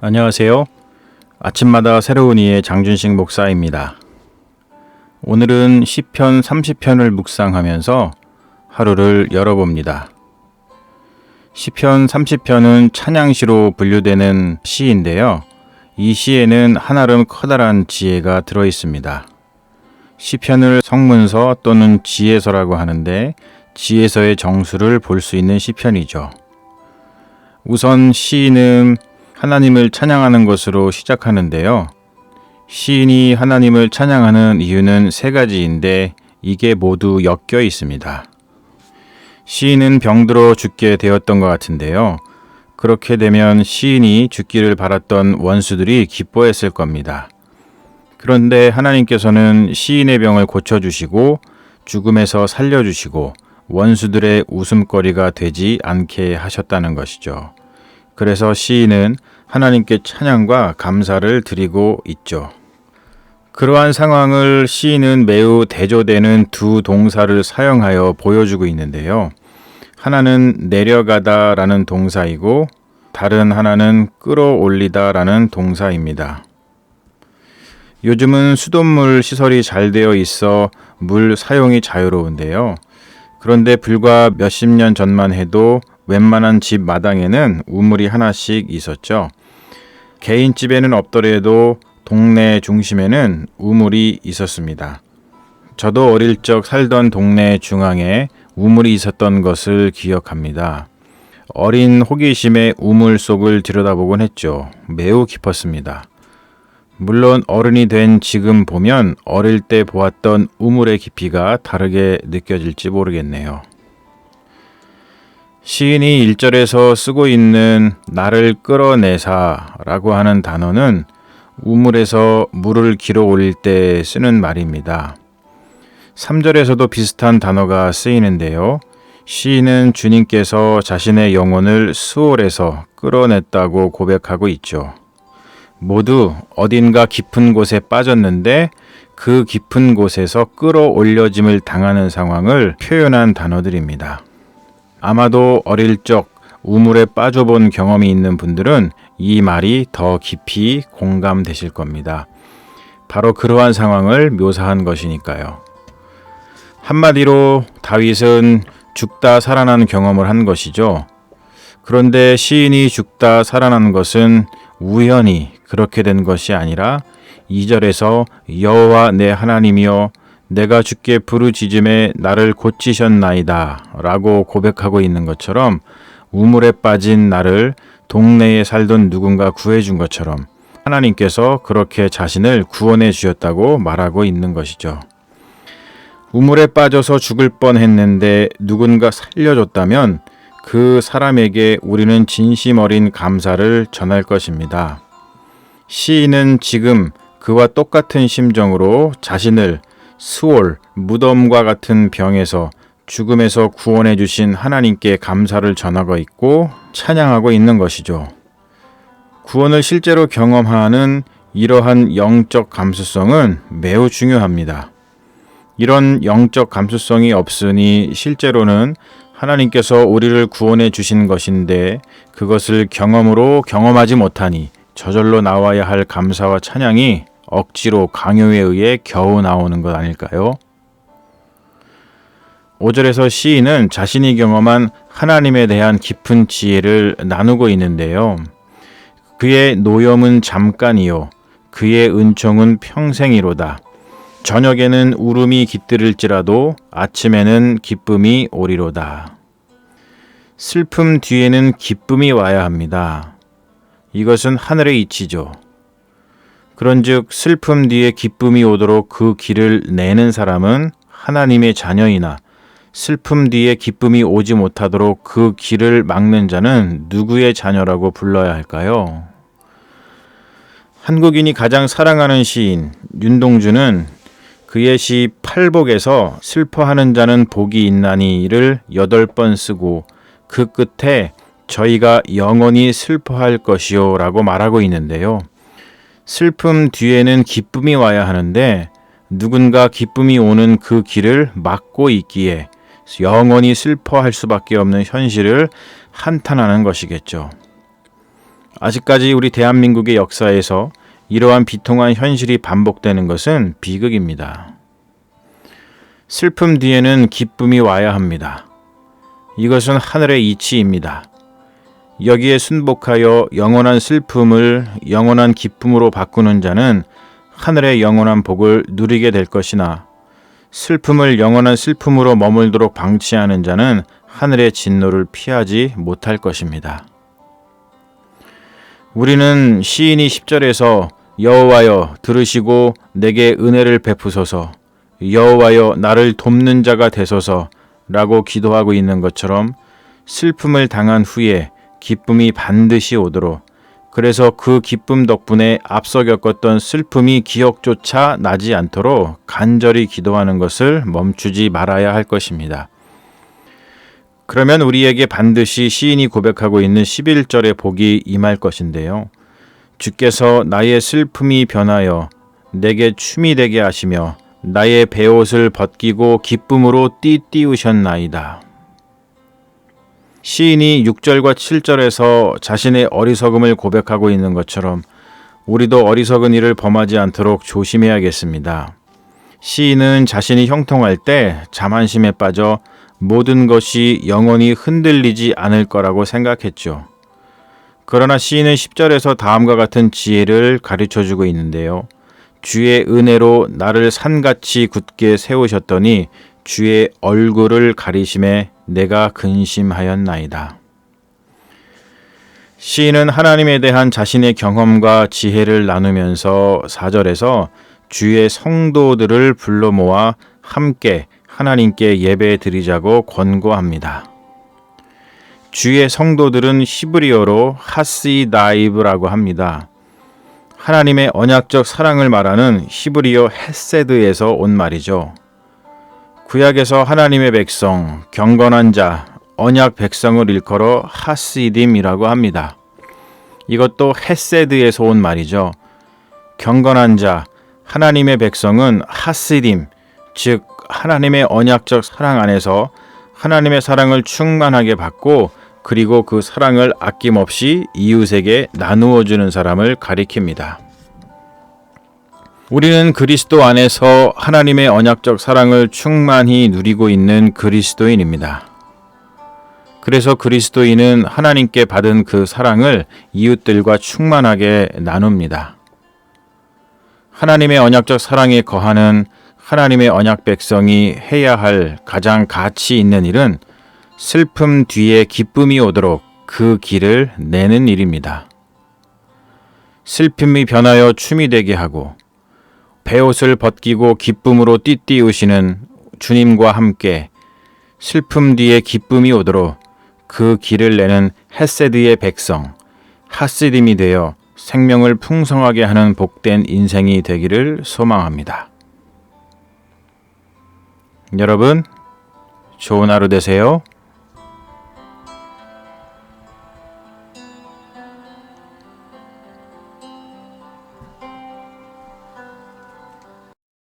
안녕하세요. 아침마다 새로운 이의 장준식 목사입니다. 오늘은 시편 30편을 묵상하면서 하루를 열어봅니다. 시편 30편은 찬양시로 분류되는 시인데요. 이 시에는 한아름 커다란 지혜가 들어있습니다. 시편을 성문서 또는 지혜서라고 하는데 지혜서의 정수를 볼 수 있는 시편이죠. 우선 시인은 하나님을 찬양하는 것으로 시작하는데요. 시인이 하나님을 찬양하는 이유는 세 가지인데 이게 모두 엮여 있습니다. 시인은 병들어 죽게 되었던 것 같은데요. 그렇게 되면 시인이 죽기를 바랐던 원수들이 기뻐했을 겁니다. 그런데 하나님께서는 시인의 병을 고쳐주시고 죽음에서 살려주시고 원수들의 웃음거리가 되지 않게 하셨다는 것이죠. 그래서 시인은 하나님께 찬양과 감사를 드리고 있죠. 그러한 상황을 시인은 매우 대조되는 두 동사를 사용하여 보여주고 있는데요. 하나는 내려가다 라는 동사이고 다른 하나는 끌어올리다 라는 동사입니다. 요즘은 수돗물 시설이 잘 되어 있어 물 사용이 자유로운데요. 그런데 불과 몇십 년 전만 해도 웬만한 집 마당에는 우물이 하나씩 있었죠. 개인 집에는 없더라도 동네 중심에는 우물이 있었습니다. 저도 어릴 적 살던 동네 중앙에 우물이 있었던 것을 기억합니다. 어린 호기심에 우물 속을 들여다보곤 했죠. 매우 깊었습니다. 물론 어른이 된 지금 보면 어릴 때 보았던 우물의 깊이가 다르게 느껴질지 모르겠네요. 시인이 1절에서 쓰고 있는 나를 끌어내사 라고 하는 단어는 우물에서 물을 길어 올릴 때 쓰는 말입니다. 3절에서도 비슷한 단어가 쓰이는데요. 시인은 주님께서 자신의 영혼을 수월에서 끌어냈다고 고백하고 있죠. 모두 어딘가 깊은 곳에 빠졌는데 그 깊은 곳에서 끌어올려짐을 당하는 상황을 표현한 단어들입니다. 아마도 어릴 적 우물에 빠져본 경험이 있는 분들은 이 말이 더 깊이 공감되실 겁니다. 바로 그러한 상황을 묘사한 것이니까요. 한마디로 다윗은 죽다 살아난 경험을 한 것이죠. 그런데 시인이 죽다 살아난 것은 우연히 그렇게 된 것이 아니라 2절에서 여호와 내 하나님이여 내가 주께 부르짖음에 나를 고치셨나이다 라고 고백하고 있는 것처럼 우물에 빠진 나를 동네에 살던 누군가 구해준 것처럼 하나님께서 그렇게 자신을 구원해 주셨다고 말하고 있는 것이죠. 우물에 빠져서 죽을 뻔했는데 누군가 살려줬다면 그 사람에게 우리는 진심 어린 감사를 전할 것입니다. 시인은 지금 그와 똑같은 심정으로 자신을 스올, 무덤과 같은 병에서 죽음에서 구원해 주신 하나님께 감사를 전하고 있고 찬양하고 있는 것이죠. 구원을 실제로 경험하는 이러한 영적 감수성은 매우 중요합니다. 이런 영적 감수성이 없으니 실제로는 하나님께서 우리를 구원해 주신 것인데 그것을 경험으로 경험하지 못하니 저절로 나와야 할 감사와 찬양이 억지로 강요에 의해 겨우 나오는 것 아닐까요? 5절에서 시인은 자신이 경험한 하나님에 대한 깊은 지혜를 나누고 있는데요. 그의 노염은 잠깐이요 그의 은총은 평생이로다. 저녁에는 울음이 깃들을지라도 아침에는 기쁨이 오리로다. 슬픔 뒤에는 기쁨이 와야 합니다. 이것은 하늘의 이치죠. 그런즉 슬픔 뒤에 기쁨이 오도록 그 길을 내는 사람은 하나님의 자녀이나 슬픔 뒤에 기쁨이 오지 못하도록 그 길을 막는 자는 누구의 자녀라고 불러야 할까요? 한국인이 가장 사랑하는 시인 윤동주는 그의 시 팔복에서 슬퍼하는 자는 복이 있나니를 8번 쓰고 그 끝에 저희가 영원히 슬퍼할 것이요 라고 말하고 있는데요. 슬픔 뒤에는 기쁨이 와야 하는데 누군가 기쁨이 오는 그 길을 막고 있기에 영원히 슬퍼할 수밖에 없는 현실을 한탄하는 것이겠죠. 아직까지 우리 대한민국의 역사에서 이러한 비통한 현실이 반복되는 것은 비극입니다. 슬픔 뒤에는 기쁨이 와야 합니다. 이것은 하늘의 이치입니다. 여기에 순복하여 영원한 슬픔을 영원한 기쁨으로 바꾸는 자는 하늘의 영원한 복을 누리게 될 것이나 슬픔을 영원한 슬픔으로 머물도록 방치하는 자는 하늘의 진노를 피하지 못할 것입니다. 우리는 시인이 10절에서 여호와여 들으시고 내게 은혜를 베푸소서, 여호와여 나를 돕는 자가 되소서 라고 기도하고 있는 것처럼 슬픔을 당한 후에 기쁨이 반드시 오도록, 그래서 그 기쁨 덕분에 앞서 겪었던 슬픔이 기억조차 나지 않도록 간절히 기도하는 것을 멈추지 말아야 할 것입니다. 그러면 우리에게 반드시 시인이 고백하고 있는 11절의 복이 임할 것인데요. 주께서 나의 슬픔이 변하여 내게 춤이 되게 하시며 나의 베옷을 벗기고 기쁨으로 띠띠우셨나이다. 시인이 6절과 7절에서 자신의 어리석음을 고백하고 있는 것처럼 우리도 어리석은 일을 범하지 않도록 조심해야겠습니다. 시인은 자신이 형통할 때 자만심에 빠져 모든 것이 영원히 흔들리지 않을 거라고 생각했죠. 그러나 시인은 10절에서 다음과 같은 지혜를 가르쳐주고 있는데요. 주의 은혜로 나를 산같이 굳게 세우셨더니 주의 얼굴을 가리심에 내가 근심하였나이다. 시인은 하나님에 대한 자신의 경험과 지혜를 나누면서 4절에서 주의 성도들을 불러 모아 함께 하나님께 예배 드리자고 권고합니다. 주의 성도들은 히브리어로 하시다이브라고 합니다. 하나님의 언약적 사랑을 말하는 히브리어 헤세드에서 온 말이죠. 구약에서 하나님의 백성, 경건한 자, 언약 백성을 일컬어 하시딤이라고 합니다. 이것도 헤세드에서 온 말이죠. 경건한 자, 하나님의 백성은 하시딤, 즉 하나님의 언약적 사랑 안에서 하나님의 사랑을 충만하게 받고 그리고 그 사랑을 아낌없이 이웃에게 나누어 주는 사람을 가리킵니다. 우리는 그리스도 안에서 하나님의 언약적 사랑을 충만히 누리고 있는 그리스도인입니다. 그래서 그리스도인은 하나님께 받은 그 사랑을 이웃들과 충만하게 나눕니다. 하나님의 언약적 사랑에 거하는 하나님의 언약 백성이 해야 할 가장 가치 있는 일은 슬픔 뒤에 기쁨이 오도록 그 길을 내는 일입니다. 슬픔이 변하여 춤이 되게 하고 베옷을 벗기고 기쁨으로 띠띠우시는 주님과 함께 슬픔 뒤에 기쁨이 오도록 그 길을 내는 헤세드의 백성, 하시딤이 되어 생명을 풍성하게 하는 복된 인생이 되기를 소망합니다. 여러분, 좋은 하루 되세요.